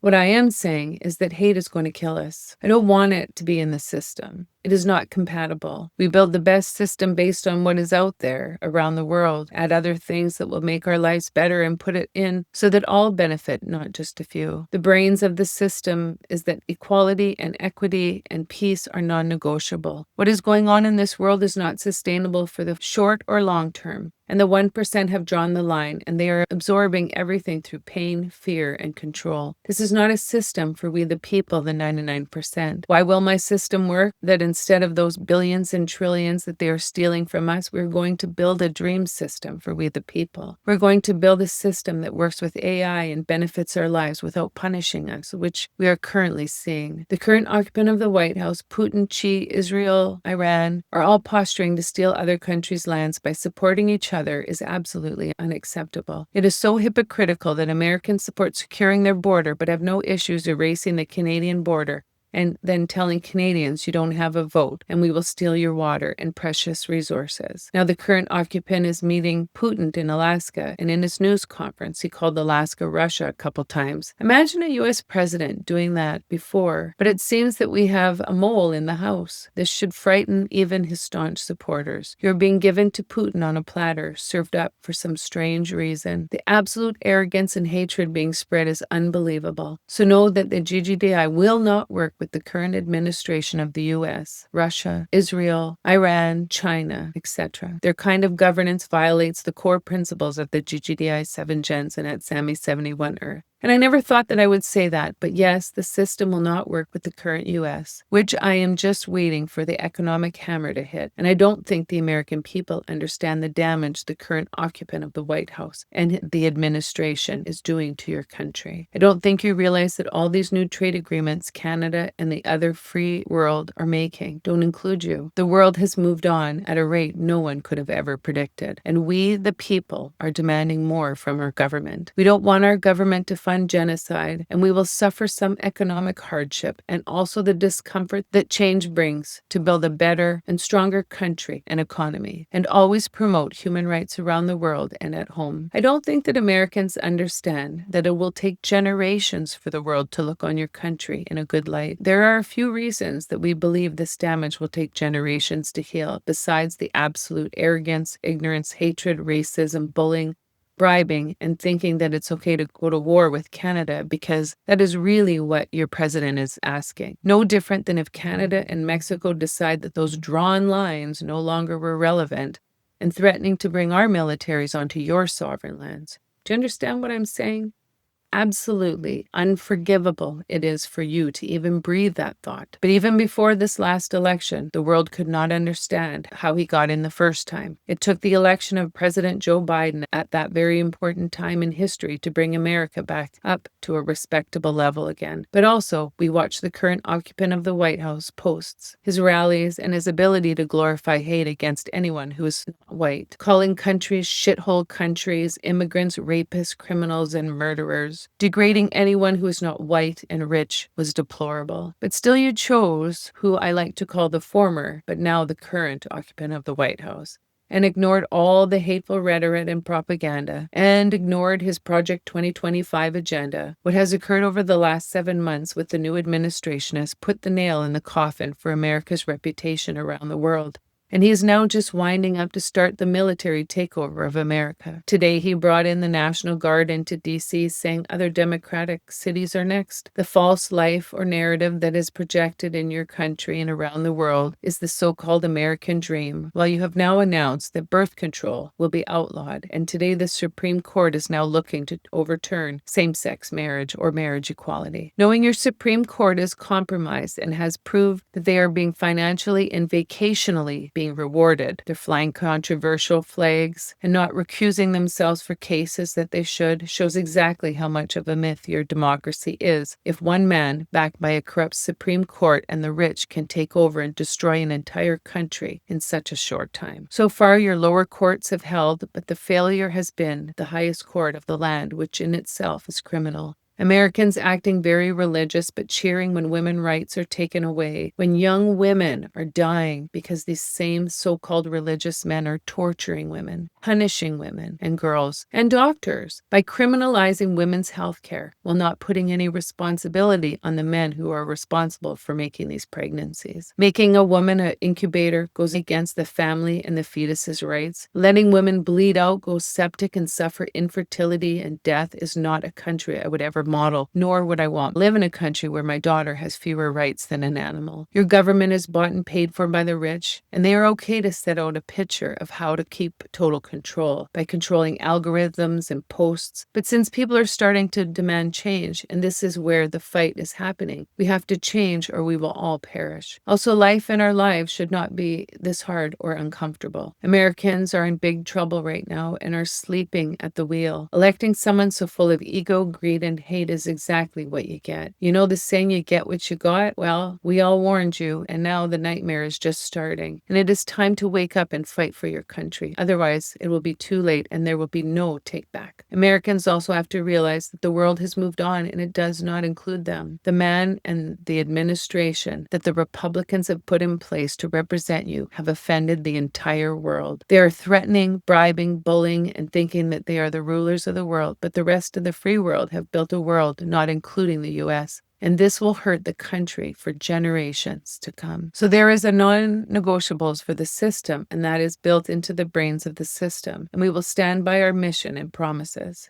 What I am saying is that hate is going to kill us. I don't want it to be in the system. It is not compatible. We build the best system based on what is out there around the world, add other things that will make our lives better and put it in so that all benefit, not just a few. The brains of the system is that equality and equity and peace are non-negotiable. What is going on in this world is not sustainable for the short or long term. And the 1% have drawn the line, and they are absorbing everything through pain, fear, and control. This is not a system for we the people, the 99%. Why will my system work? That instead of those billions and trillions that they are stealing from us, we're going to build a dream system for we the people. We're going to build a system that works with AI and benefits our lives without punishing us, which we are currently seeing. The current occupant of the White House, Putin, Xi, Israel, Iran, are all posturing to steal other countries' lands by supporting each other is absolutely unacceptable. It is so hypocritical that Americans support securing their border but have no issues erasing the Canadian border and then telling Canadians you don't have a vote and we will steal your water and precious resources. Now the current occupant is meeting Putin in Alaska, and in his news conference he called Alaska Russia a couple times. Imagine a US president doing that before, but it seems that we have a mole in the house. This should frighten even his staunch supporters. You're being given to Putin on a platter, served up for some strange reason. The absolute arrogance and hatred being spread is unbelievable. So know that the GGDI will not work with the current administration of the US, Russia, Israel, Iran, China, etc. Their kind of governance violates the core principles of the GGDI 7 gens and at Sammy 71 Earth. And I never thought that I would say that, but yes, the system will not work with the current US, which I am just waiting for the economic hammer to hit. And I don't think the American people understand the damage the current occupant of the White House and the administration is doing to your country. I don't think you realize that all these new trade agreements Canada and the other free world are making don't include you. The world has moved on at a rate no one could have ever predicted. And we, the people, are demanding more from our government. We don't want our government to fund genocide, and we will suffer some economic hardship and also the discomfort that change brings to build a better and stronger country and economy, and always promote human rights around the world and at home. I don't think that Americans understand that it will take generations for the world to look on your country in a good light. There are a few reasons that we believe this damage will take generations to heal, besides the absolute arrogance, ignorance, hatred, racism, bullying, bribing, and thinking that it's okay to go to war with Canada, because that is really what your president is asking. No different than if Canada and Mexico decide that those drawn lines no longer were relevant and threatening to bring our militaries onto your sovereign lands. Do you understand what I'm saying? Absolutely unforgivable it is for you to even breathe that thought. But even before this last election, the world could not understand how he got in the first time. It took the election of President Joe Biden at that very important time in history to bring America back up to a respectable level again. But also, we watch the current occupant of the White House posts, his rallies, and his ability to glorify hate against anyone who is not white, calling countries shithole countries, immigrants, rapists, criminals, and murderers. Degrading anyone who is not white and rich was deplorable. But still you chose who I like to call the former, but now the current occupant of the White House, and ignored all the hateful rhetoric and propaganda, and ignored his Project 2025 agenda. What has occurred over the last 7 months with the new administration has put the nail in the coffin for America's reputation around the world. And he is now just winding up to start the military takeover of America. Today, he brought in the National Guard into D.C., saying other democratic cities are next. The false life or narrative that is projected in your country and around the world is the so-called American dream, while you have now announced that birth control will be outlawed. And today, the Supreme Court is now looking to overturn same-sex marriage or marriage equality. Knowing your Supreme Court is compromised and has proved that they are being financially and vacationally being rewarded. They're flying controversial flags and not recusing themselves for cases that they should shows exactly how much of a myth your democracy is. If one man, backed by a corrupt Supreme Court and the rich, can take over and destroy an entire country in such a short time. So far, your lower courts have held, but the failure has been the highest court of the land, which in itself is criminal. Americans acting very religious but cheering when women's rights are taken away, when young women are dying because these same so-called religious men are torturing women, punishing women and girls, and doctors by criminalizing women's health care while not putting any responsibility on the men who are responsible for making these pregnancies. Making a woman an incubator goes against the family and the fetus's rights. Letting women bleed out, go septic, and suffer infertility and death is not a country I would ever model, nor would I want to live in a country where my daughter has fewer rights than an animal. Your government is bought and paid for by the rich, and they are okay to set out a picture of how to keep total control by controlling algorithms and posts. But since people are starting to demand change, and this is where the fight is happening, we have to change or we will all perish. Also, life in our lives should not be this hard or uncomfortable. Americans are in big trouble right now and are sleeping at the wheel. Electing someone so full of ego, greed, and hate is exactly what you get. You know the saying, you get what you got? Well, we all warned you, and now the nightmare is just starting. And it is time to wake up and fight for your country. Otherwise, it will be too late and there will be no take back. Americans also have to realize that the world has moved on and it does not include them. The man and the administration that the Republicans have put in place to represent you have offended the entire world. They are threatening, bribing, bullying, and thinking that they are the rulers of the world, but the rest of the free world have built a world not including the US. And this will hurt the country for generations to come. So there is a non-negotiables for the system, and that is built into the brains of the system. And we will stand by our mission and promises.